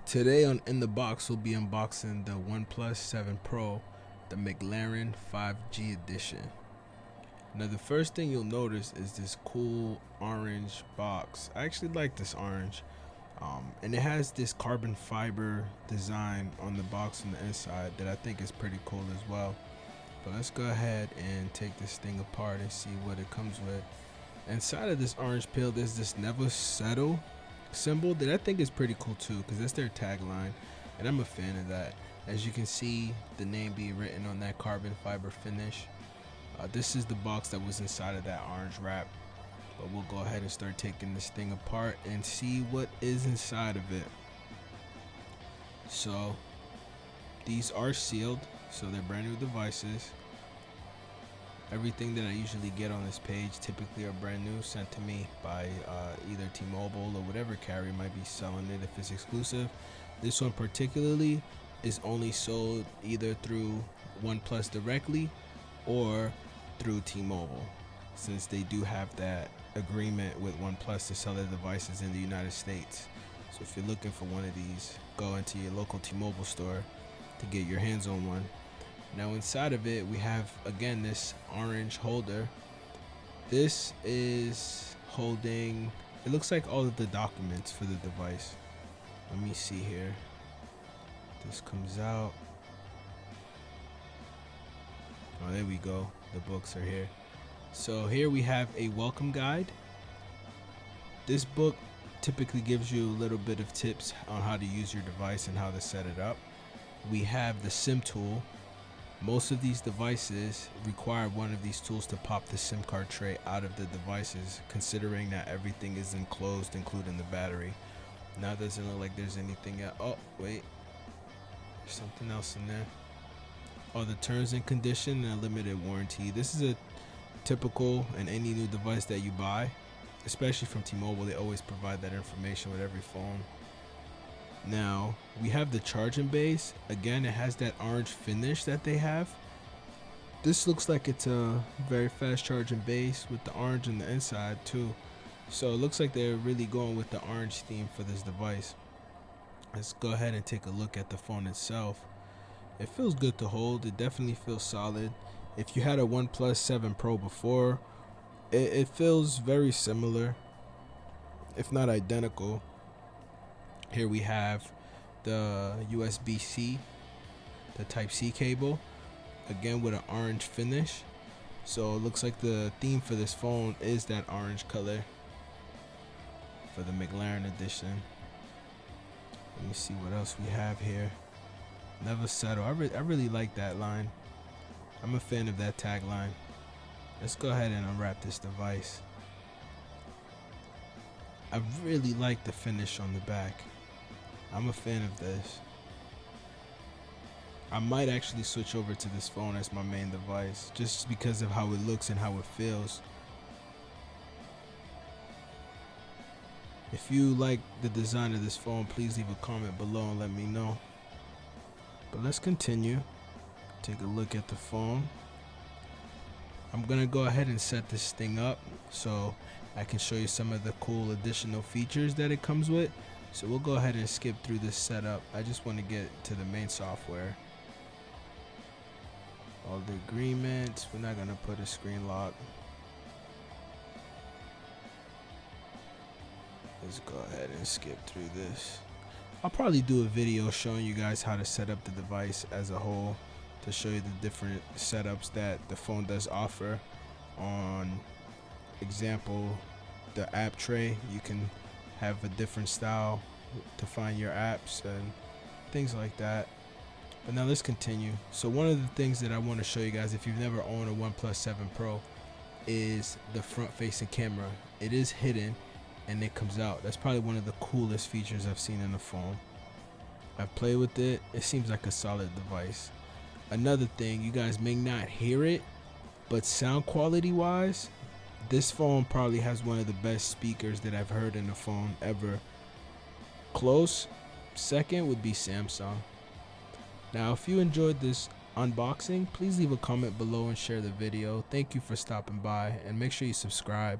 Today on In the Box, we'll be unboxing the OnePlus 7 Pro, the McLaren 5G edition. Now the first thing you'll notice is this cool orange box. I actually like this orange, and it has this carbon fiber design on the box on the inside that I think is pretty cool as well. But let's go ahead and take this thing apart and see what it comes with. Inside of this orange peel, there's this never settle symbol that I think is pretty cool too, because that's their tagline and I'm a fan of that. As you can see, the name being written on that carbon fiber finish. This is the box that was inside of that orange wrap, but we'll go ahead and start taking this thing apart and see what is inside of it. So these are sealed, so they're brand new devices. Everything that I usually get on this page typically are brand new, sent to me by either T-Mobile or whatever carrier might be selling it if it's exclusive. This one particularly is only sold either through OnePlus directly or through T-Mobile, since they do have that agreement with OnePlus to sell their devices in the United States. So if you're looking for one of these, go into your local T-Mobile store to get your hands on one. Now inside of it, we have again this orange holder. This is holding, it looks like all of the documents for the device. Let me see here. This comes out. Oh, there we go. The books are here. So here we have a welcome guide. This book typically gives you a little bit of tips on how to use your device and how to set it up. We have the SIM tool. Most of these devices require one of these tools to pop the SIM card tray out of the devices, considering that everything is enclosed, including the battery. Now it doesn't look like there's anything else. Oh, wait. There's something else in there. Oh, the terms and condition and a limited warranty. This is a typical in any new device that you buy, especially from T-Mobile. They always provide that information with every phone. Now we have the charging base. Again, it has that orange finish that they have. This looks like it's a very fast charging base with the orange on the inside too. So it looks like they're really going with the orange theme for this device. Let's go ahead and take a look at the phone itself. It feels good to hold. It definitely feels solid. If you had a OnePlus 7 Pro before, it feels very similar, if not identical. Here we have the USB-C, the Type-C cable, again with an orange finish. So it looks like the theme for this phone is that orange color for the McLaren Edition. Let me see what else we have here. Never settle. I really like that line. I'm a fan of that tagline. Let's go ahead and unwrap this device. I really like the finish on the back. I'm a fan of this. I might actually switch over to this phone as my main device just because of how it looks and how it feels. If you like the design of this phone, please leave a comment below and let me know. But let's continue. Take a look at the phone. I'm gonna go ahead and set this thing up so I can show you some of the cool additional features that it comes with. So we'll go ahead and skip through this setup. I just want to get to the main software. All the agreements. We're not gonna put a screen lock. Let's go ahead and skip through this. I'll probably do a video showing you guys how to set up the device as a whole, to show you the different setups that the phone does offer. On example, the app tray, you can have a different style to find your apps and things like that. But now let's continue. So one of the things that I want to show you guys, if you've never owned a OnePlus 7 Pro, is the front facing camera. It is hidden and it comes out. That's probably one of the coolest features I've seen in a phone. I've played with it. It seems like a solid device. Another thing, you guys may not hear it, but sound quality wise, this phone probably has one of the best speakers that I've heard in a phone ever. Close second would be Samsung. Now, if you enjoyed this unboxing, please leave a comment below and share the video. Thank you for stopping by, and make sure you subscribe.